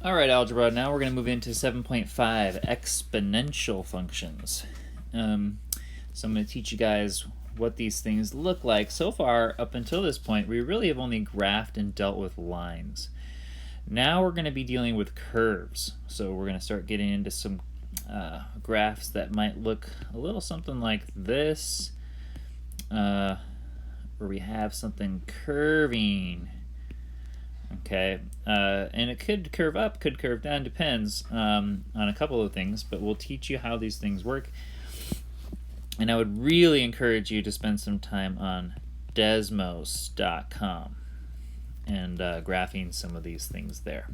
All right, algebra. Now we're going to move into 7.5, exponential functions. So I'm going to teach you guys what these things look like. So far, up until this point, we really have only graphed and dealt with lines. Now we're going to be dealing with curves. So we're going to start getting into some graphs that might look a little something like this, where we have something curving. Okay, and it could curve up, could curve down, depends on a couple of things, but we'll teach you how these things work. And I would really encourage you to spend some time on desmos.com and graphing some of these things there.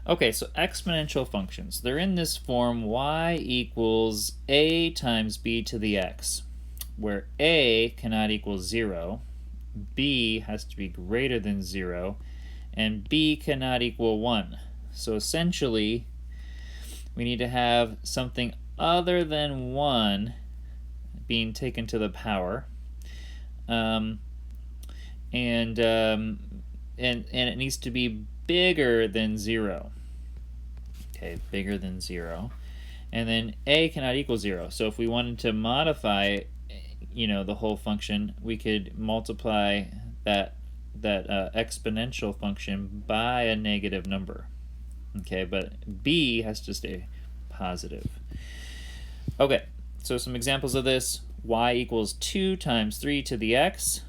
Okay, so exponential functions. They're in this form y equals a times b to the x, where a cannot equal 0, b has to be greater than 0, and b cannot equal 1. So essentially, we need to have something other than 1 being taken to the power, and it needs to be bigger than 0. Okay, bigger than 0. And then a cannot equal 0. So if we wanted to modify, the whole function, we could multiply that exponential function by a negative number. Okay, but b has to stay positive. Okay, so some examples of this: y equals 2 times 3 to the x.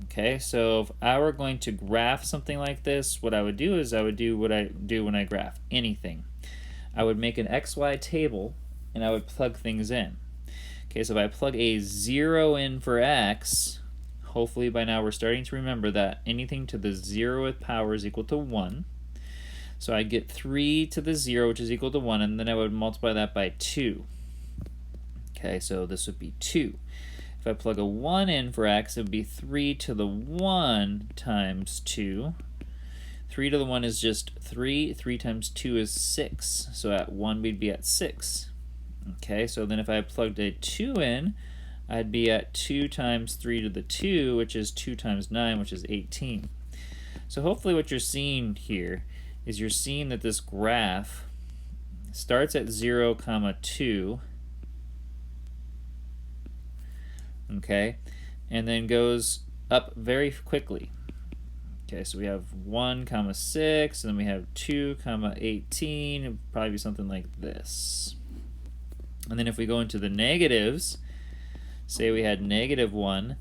Okay, so if I were going to graph something like this, what I would do is I would do what I do when I graph anything. I would make an xy table and I would plug things in. Okay, so if I plug a 0 in for x, hopefully by now we're starting to remember that anything to the 0th power is equal to 1. So I get 3 to the 0, which is equal to 1, and then I would multiply that by 2. Okay, so this would be 2. If I plug a 1 in for x, it would be 3 to the 1 times 2. 3 to the 1 is just 3. 3 times 2 is 6. So at 1, we'd be at 6. Okay, so then if I plugged a 2 in, I'd be at 2 times 3 to the 2, which is 2 times 9, which is 18. So hopefully what you're seeing here is you're seeing that this graph starts at 0, 2, okay, and then goes up very quickly. Okay, so we have 1, 6, and then we have 2, 18. It would probably be something like this. And then if we go into the negatives, say we had -1,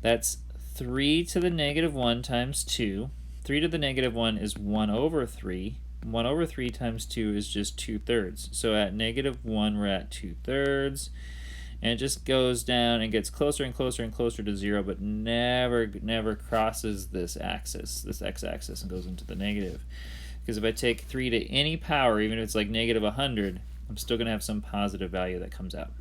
that's 3 to the -1 times 2. 3 to the -1 is 1 over 3. 1 over 3 times 2 is just 2/3. So at -1, we're at 2/3. And it just goes down and gets closer and closer and closer to 0, but never crosses this axis, this x-axis, and goes into the negative. Because if I take 3 to any power, even if it's like -100, I'm still going to have some positive value that comes out.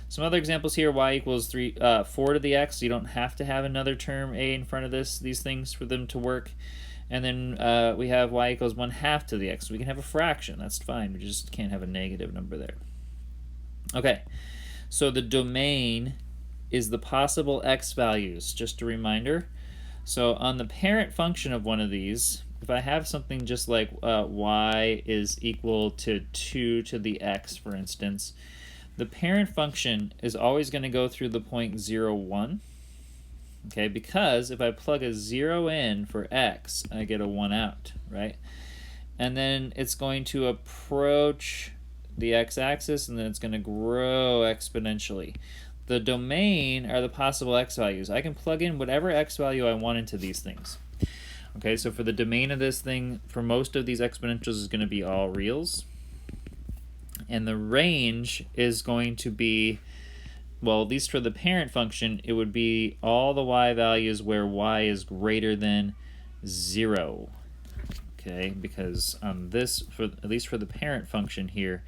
Some other examples here: y equals 4 to the x. You don't have to have another term a in front of these things for them to work. And then we have y equals 1/2 to the x. We can have a fraction. That's fine. We just can't have a negative number there. Okay, so the domain is the possible x values. Just a reminder. So on the parent function of one of these, if I have something just like y is equal to 2 to the x, for instance, the parent function is always going to go through the point 0, 1. Okay, because if I plug a 0 in for x, I get a 1 out, right? And then it's going to approach the x-axis, and then it's going to grow exponentially. The domain are the possible x values. I can plug in whatever x value I want into these things. Okay, so for the domain of this thing, for most of these exponentials, is going to be all reals. And the range is going to be, well, at least for the parent function, it would be all the y values where y is greater than 0. Okay, because on this, at least for the parent function here,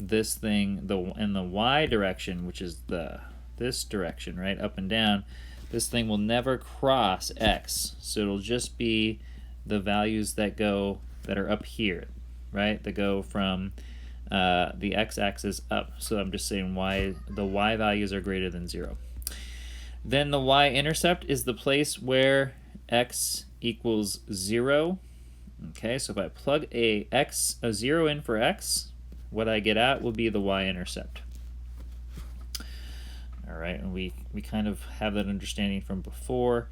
this thing, in the y direction, which is this direction, right, up and down, this thing will never cross x. So it'll just be the values that are up here, right, that go from the x-axis up. So I'm just saying the y values are greater than 0. Then the y-intercept is the place where x equals 0. Okay, so if I plug a 0 in for x, what I get out will be the y-intercept. All right, and we kind of have that understanding from before.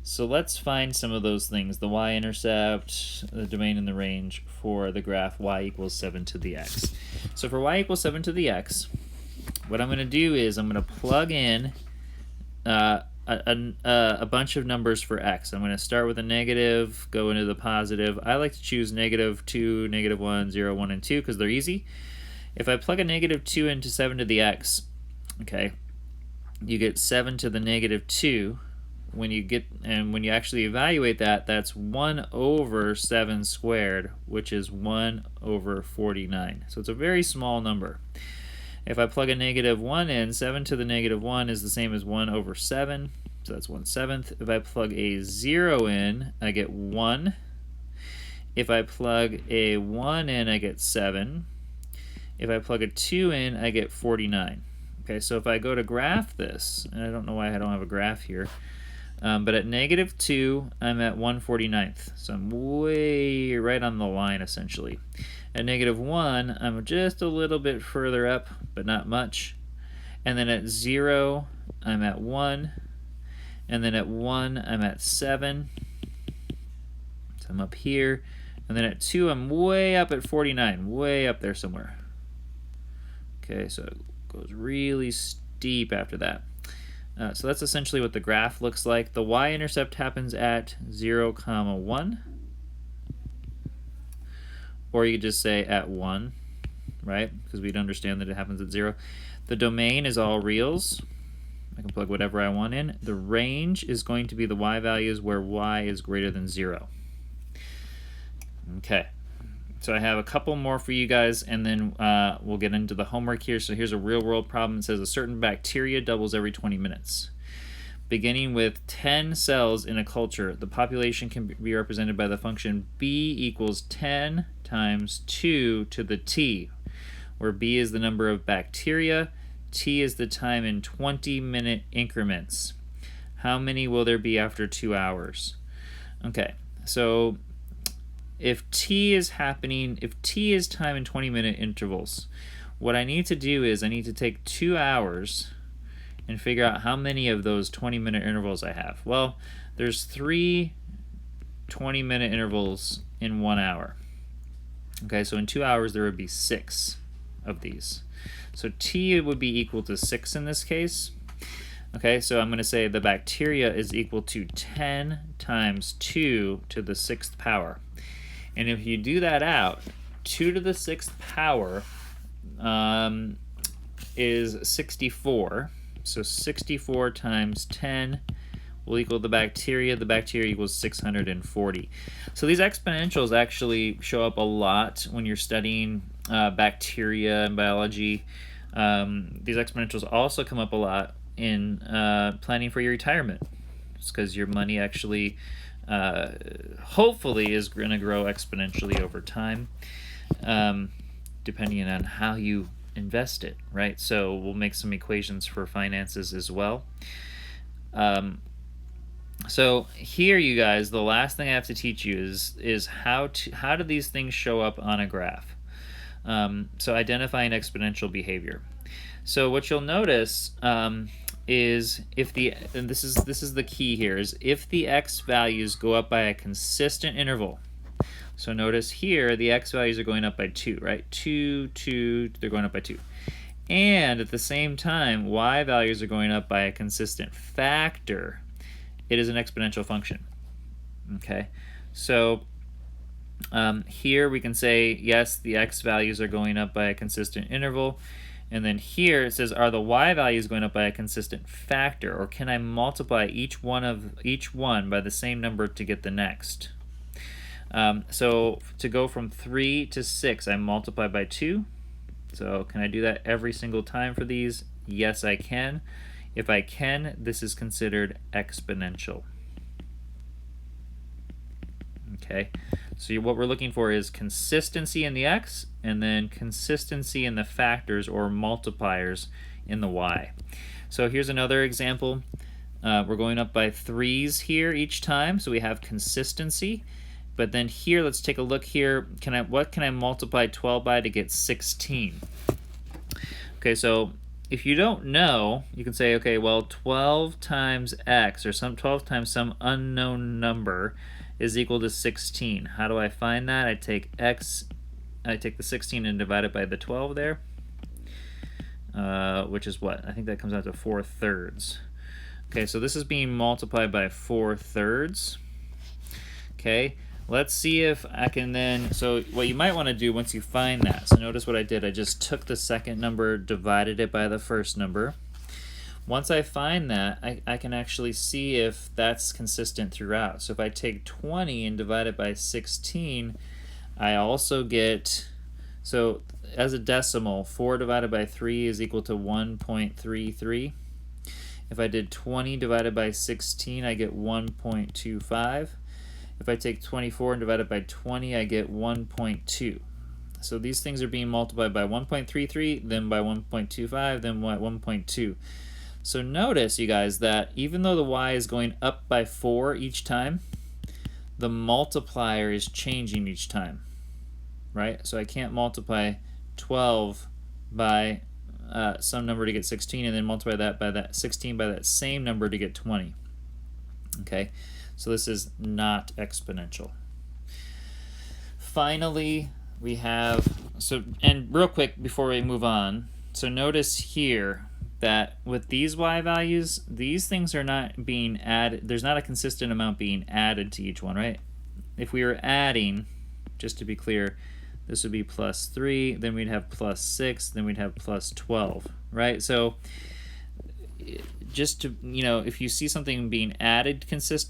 So let's find some of those things, the y-intercept, the domain, and the range for the graph y equals 7 to the x. So for y equals 7 to the x, what I'm going to do is I'm going to plug in a bunch of numbers for x. I'm going to start with a negative, go into the positive. I like to choose -2, -1, 0, 1, and 2 because they're easy. If I plug a -2 into 7 to the x, okay, you get 7 to the -2. When you actually evaluate that, that's 1 over 7 squared, which is 1 over 49. So it's a very small number. If I plug a -1 in, 7 to the -1 is the same as 1 over 7, so that's 1/7. If I plug a 0 in, I get 1. If I plug a 1 in, I get 7. If I plug a 2 in, I get 49. Okay, so if I go to graph this, and I don't know why I don't have a graph here, but at -2, I'm at 1/49th, so I'm way right on the line, essentially. At -1, I'm just a little bit further up, but not much. And then at 0, I'm at 1. And then at 1, I'm at 7. So I'm up here. And then at 2, I'm way up at 49, way up there somewhere. Okay, so it goes really steep after that. So that's essentially what the graph looks like. The y-intercept happens at 0, 1. Or you could just say at 1, right? Because we'd understand that it happens at 0. The domain is all reals. I can plug whatever I want in. The range is going to be the y values where y is greater than 0. Okay. So I have a couple more for you guys, and then we'll get into the homework here. So here's a real-world problem. It says a certain bacteria doubles every 20 minutes. Beginning with 10 cells in a culture, the population can be represented by the function b equals 10 times 2 to the t, where b is the number of bacteria, t is the time in 20-minute increments. How many will there be after 2 hours? Okay, so if t is time in 20-minute intervals, what I need to do is I need to take 2 hours and figure out how many of those 20-minute intervals I have. Well, there's 3 20-minute intervals in 1 hour. Okay, so in 2 hours there would be 6 of these. So t would be equal to 6 in this case. Okay, so I'm going to say the bacteria is equal to 10 times 2 to the 6th power. And if you do that out, 2 to the 6th power is 64. So 64 times 10 will equal the bacteria. The bacteria equals 640. So these exponentials actually show up a lot when you're studying bacteria and biology. These exponentials also come up a lot in planning for your retirement. It's because your money actually hopefully is going to grow exponentially over time, depending on how you invest it, right? So we'll make some equations for finances as well. So here, you guys, the last thing I have to teach you is how do these things show up on a graph. So identifying exponential behavior. So what you'll notice is and this is the key here, is if the x values go up by a consistent interval. So notice here the x values are going up by 2, right? 2, 2, they're going up by 2. And at the same time, y values are going up by a consistent factor. It is an exponential function. Okay, so here we can say, yes, the x values are going up by a consistent interval. And then here it says, are the y values going up by a consistent factor, or can I multiply each one by the same number to get the next? So to go from 3 to 6, I multiply by 2. So can I do that every single time for these? Yes, I can. If I can, this is considered exponential. Okay, so what we're looking for is consistency in the x, and then consistency in the factors or multipliers in the y. So here's another example. We're going up by 3s here each time, so we have consistency. But then here, let's take a look here. What can I multiply 12 by to get 16? Okay, so if you don't know, you can say, okay, well, 12 times x, or 12 times some unknown number, is equal to 16. How do I find that? I take the 16 and divide it by the 12 there, which is what? I think that comes out to 4/3. Okay, so this is being multiplied by 4/3. Okay, let's see if I can then, so what you might want to do once you find that, so notice what I did. I just took the second number, divided it by the first number. Once I find that, I can actually see if that's consistent throughout. So if I take 20 and divide it by 16, I also get, so as a decimal, 4 divided by 3 is equal to 1.33. If I did 20 divided by 16, I get 1.25. If I take 24 and divide it by 20, I get 1.2. So these things are being multiplied by 1.33, then by 1.25, then 1.2. So notice, you guys, that even though the y is going up by 4 each time, the multiplier is changing each time, right? So I can't multiply 12 by some number to get 16 and then multiply that by that 16 by that same number to get 20. Okay, so this is not exponential. Finally, we have, and real quick before we move on, so notice here that with these y values, these things are not being added. There's not a consistent amount being added to each one, right? If we were adding, just to be clear, this would be plus 3, then we'd have plus 6, then we'd have plus 12, right? So just to, if you see something being added consistently,